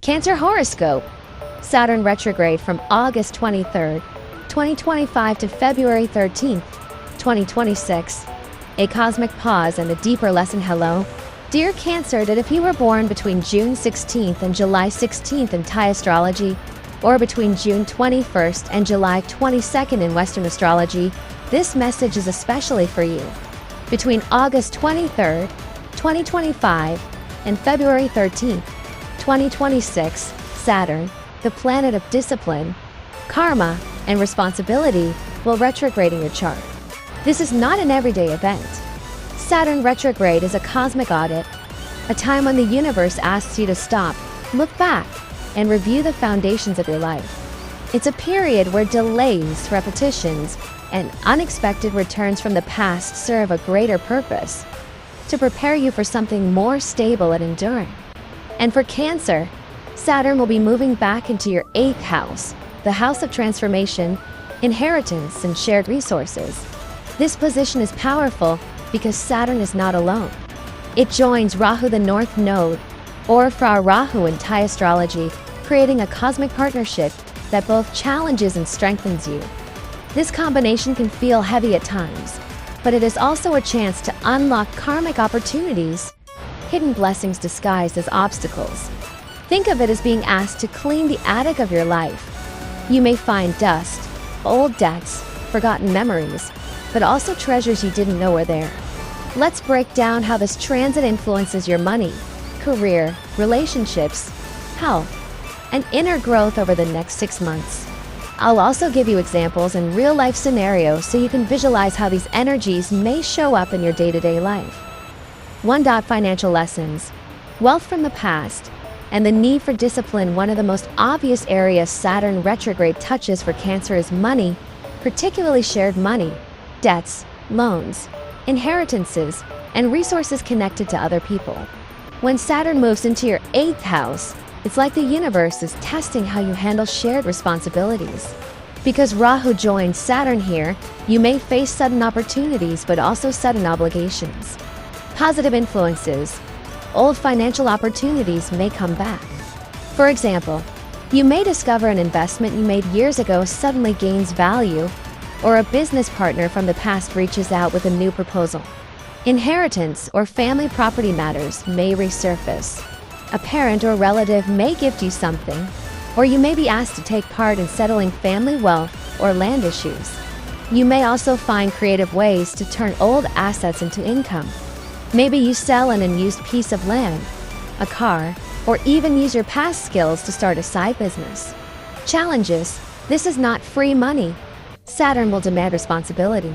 Cancer Horoscope. Saturn retrograde from August 23rd, 2025 to February 13th, 2026. A cosmic pause and a deeper lesson. Hello, dear Cancer, that if you were born between June 16th and July 16th in Thai astrology, or between June 21st and July 22nd in Western astrology, this message is especially for you. Between August 23rd, 2025 and February 13th, 2026, Saturn, the planet of discipline, karma, and responsibility, will retrograde in your chart. This is not an everyday event. Saturn retrograde is a cosmic audit, a time when the universe asks you to stop, look back, and review the foundations of your life. It's a period where delays, repetitions, and unexpected returns from the past serve a greater purpose, to prepare you for something more stable and enduring. And for Cancer, Saturn will be moving back into your 8th house, the house of transformation, inheritance, and shared resources. This position is powerful because Saturn is not alone. It joins Rahu, the North Node, or Fra Rahu in Thai astrology, creating a cosmic partnership that both challenges and strengthens you. This combination can feel heavy at times, but it is also a chance to unlock karmic opportunities, hidden blessings disguised as obstacles. Think of it as being asked to clean the attic of your life. You may find dust, old debts, forgotten memories, but also treasures you didn't know were there. Let's break down how this transit influences your money, career, relationships, health, and inner growth over the next 6 months. I'll also give you examples and real-life scenarios so you can visualize how these energies may show up in your day-to-day life. 1. Financial lessons. Wealth from the past and the need for discipline. One of the most obvious areas Saturn retrograde touches for Cancer is money, particularly shared money, debts, loans, inheritances, and resources connected to other people. When Saturn moves into your 8th house, it's like the universe is testing how you handle shared responsibilities. Because Rahu joins Saturn here, you may face sudden opportunities but also sudden obligations. Positive influences. Old financial opportunities may come back. For example, you may discover an investment you made years ago suddenly gains value, or a business partner from the past reaches out with a new proposal. Inheritance or family property matters may resurface. A parent or relative may gift you something, or you may be asked to take part in settling family wealth or land issues. You may also find creative ways to turn old assets into income. Maybe you sell an unused piece of land, a car, or even use your past skills to start a side business. Challenges. This is not free money. Saturn will demand responsibility.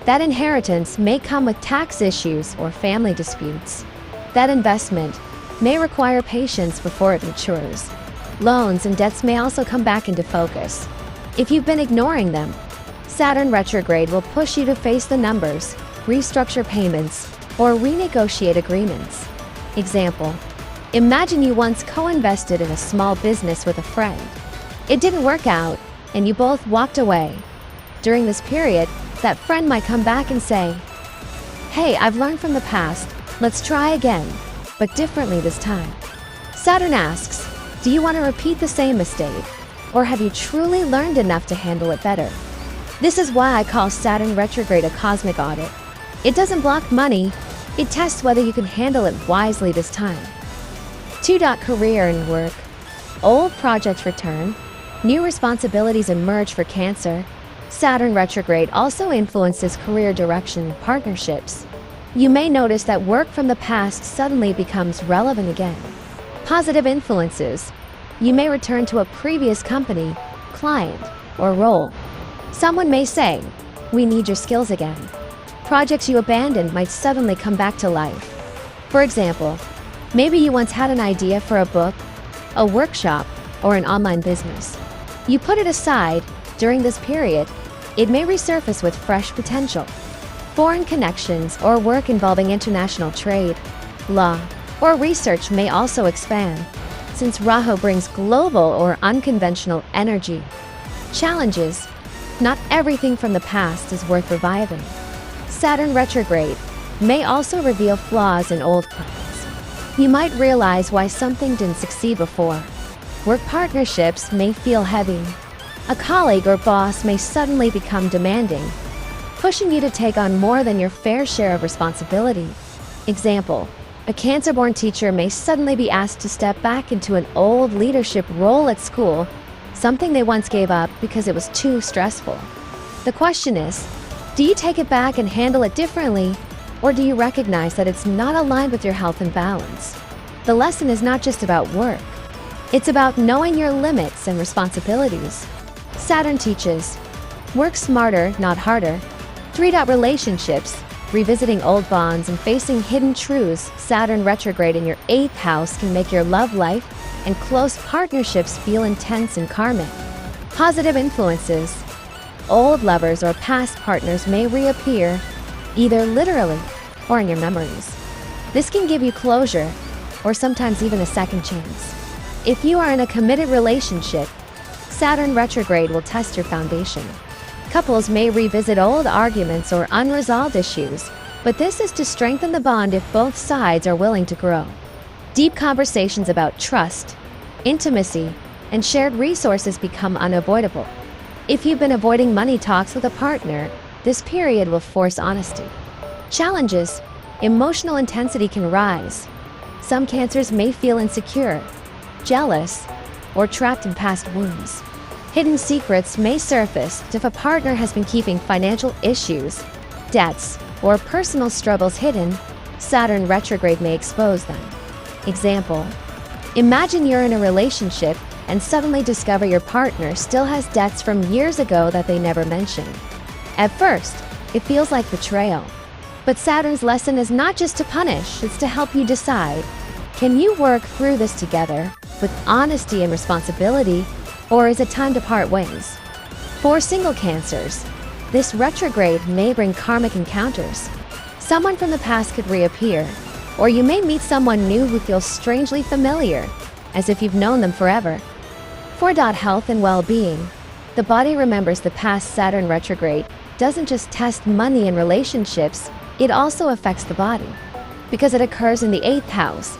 That inheritance may come with tax issues or family disputes. That investment may require patience before it matures. Loans and debts may also come back into focus. If you've been ignoring them, Saturn retrograde will push you to face the numbers, restructure payments, or renegotiate agreements. Example: imagine you once co-invested in a small business with a friend. It didn't work out, and you both walked away. During this period, that friend might come back and say, "Hey, I've learned from the past, let's try again, but differently this time." Saturn asks, do you want to repeat the same mistake, or have you truly learned enough to handle it better? This is why I call Saturn retrograde a cosmic audit. It doesn't block money, it tests whether you can handle it wisely this time. 2. Career and work. Old projects return, new responsibilities emerge for Cancer. Saturn retrograde also influences career direction and partnerships. You may notice that work from the past suddenly becomes relevant again. Positive influences. You may return to a previous company, client, or role. Someone may say, "We need your skills again." Projects you abandoned might suddenly come back to life. For example, maybe you once had an idea for a book, a workshop, or an online business. You put it aside. During this period, it may resurface with fresh potential. Foreign connections or work involving international trade, law, or research may also expand, since Rahu brings global or unconventional energy. Challenges. Not everything from the past is worth reviving. Saturn retrograde may also reveal flaws in old plans. You might realize why something didn't succeed before. Work partnerships may feel heavy. A colleague or boss may suddenly become demanding, pushing you to take on more than your fair share of responsibility. Example: a Cancer-born teacher may suddenly be asked to step back into an old leadership role at school, something they once gave up because it was too stressful. The question is, do you take it back and handle it differently, or do you recognize that it's not aligned with your health and balance? The lesson is not just about work. It's about knowing your limits and responsibilities. Saturn teaches, work smarter, not harder. 3. Relationships, revisiting old bonds and facing hidden truths. Saturn retrograde in your 8th house can make your love life and close partnerships feel intense and karmic. Positive influences, old lovers or past partners may reappear, either literally or in your memories. This can give you closure, or sometimes even a second chance. If you are in a committed relationship, Saturn retrograde will test your foundation. Couples may revisit old arguments or unresolved issues, but this is to strengthen the bond if both sides are willing to grow. Deep conversations about trust, intimacy, and shared resources become unavoidable. If you've been avoiding money talks with a partner, this period will force honesty. Challenges: emotional intensity can rise. Some Cancers may feel insecure, jealous, or trapped in past wounds. Hidden secrets may surface if a partner has been keeping financial issues, debts, or personal struggles hidden. Saturn retrograde may expose them. Example: imagine you're in a relationship and suddenly discover your partner still has debts from years ago that they never mentioned. At first, it feels like betrayal. But Saturn's lesson is not just to punish, it's to help you decide, can you work through this together with honesty and responsibility, or is it time to part ways? For single Cancers, this retrograde may bring karmic encounters. Someone from the past could reappear, or you may meet someone new who feels strangely familiar, as if you've known them forever. 4. Health and well-being. The body remembers the past. Saturn retrograde doesn't just test money and relationships, it also affects the body. Because it occurs in the 8th house,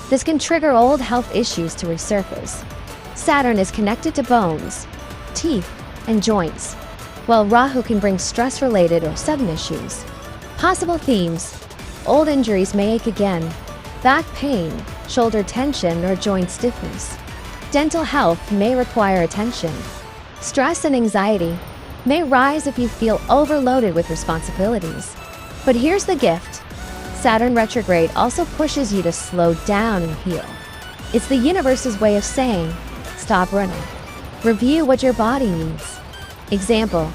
this can trigger old health issues to resurface. Saturn is connected to bones, teeth, and joints, while Rahu can bring stress-related or sudden issues. Possible themes: old injuries may ache again, back pain, shoulder tension, or joint stiffness. Dental health may require attention. Stress and anxiety may rise if you feel overloaded with responsibilities. But here's the gift: Saturn retrograde also pushes you to slow down and heal. It's the universe's way of saying, stop running. Review what your body needs. Example: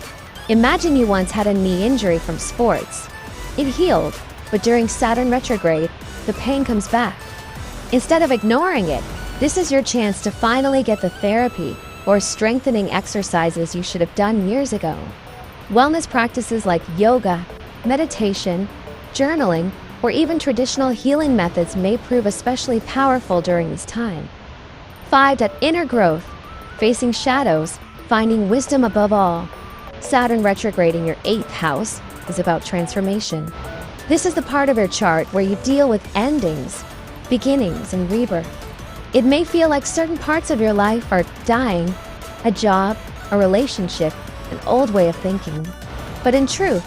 imagine you once had a knee injury from sports. It healed, but during Saturn retrograde, the pain comes back. Instead of ignoring it, this is your chance to finally get the therapy or strengthening exercises you should have done years ago. Wellness practices like yoga, meditation, journaling, or even traditional healing methods may prove especially powerful during this time. 5. Inner growth, facing shadows, finding wisdom above all. Saturn retrograde in your 8th house is about transformation. This is the part of your chart where you deal with endings, beginnings, and rebirth. It may feel like certain parts of your life are dying: a job, a relationship, an old way of thinking. But in truth,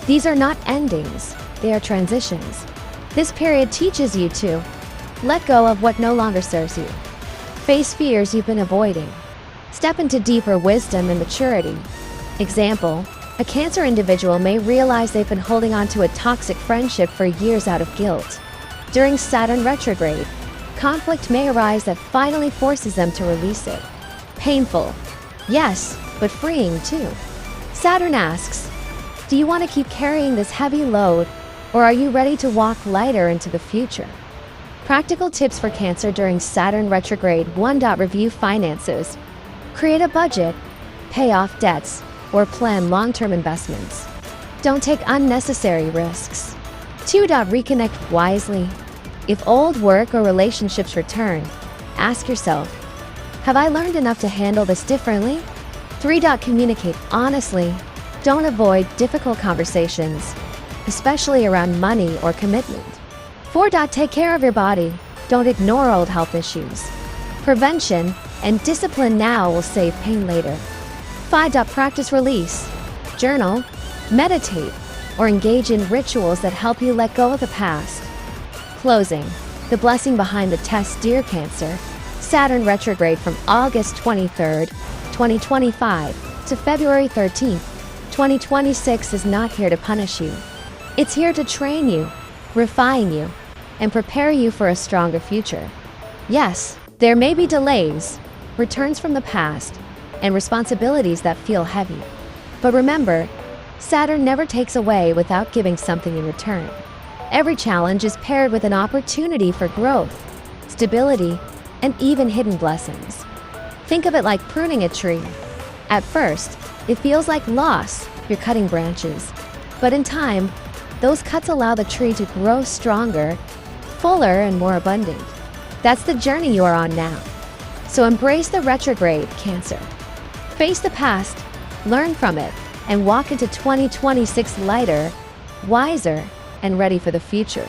these are not endings, they are transitions. This period teaches you to let go of what no longer serves you, face fears you've been avoiding, step into deeper wisdom and maturity. Example: a Cancer individual may realize they've been holding on to a toxic friendship for years out of guilt. During Saturn retrograde, conflict may arise that finally forces them to release it. Painful, yes, but freeing too. Saturn asks, do you want to keep carrying this heavy load, or are you ready to walk lighter into the future? Practical tips for Cancer during Saturn retrograde. 1. Review finances. Create a budget, pay off debts, or plan long-term investments. Don't take unnecessary risks. 2. Reconnect wisely. If old work or relationships return, ask yourself, have I learned enough to handle this differently? 3. Communicate honestly. Don't avoid difficult conversations, especially around money or commitment. 4. Take care of your body. Don't ignore old health issues. Prevention and discipline now will save pain later. 5. Practice release. Journal, meditate, or engage in rituals that help you let go of the past. Closing. The blessing behind the test, dear Cancer. Saturn retrograde from August 23rd, 2025 to February 13th, 2026 is not here to punish you. It's here to train you, refine you, and prepare you for a stronger future. Yes, there may be delays, returns from the past, and responsibilities that feel heavy. But remember, Saturn never takes away without giving something in return. Every challenge is paired with an opportunity for growth, stability, and even hidden blessings. Think of it like pruning a tree. At first, it feels like loss, you're cutting branches. But in time, those cuts allow the tree to grow stronger, fuller, and more abundant. That's the journey you are on now. So embrace the retrograde, Cancer. Face the past, learn from it, and walk into 2026 lighter, wiser, and ready for the future.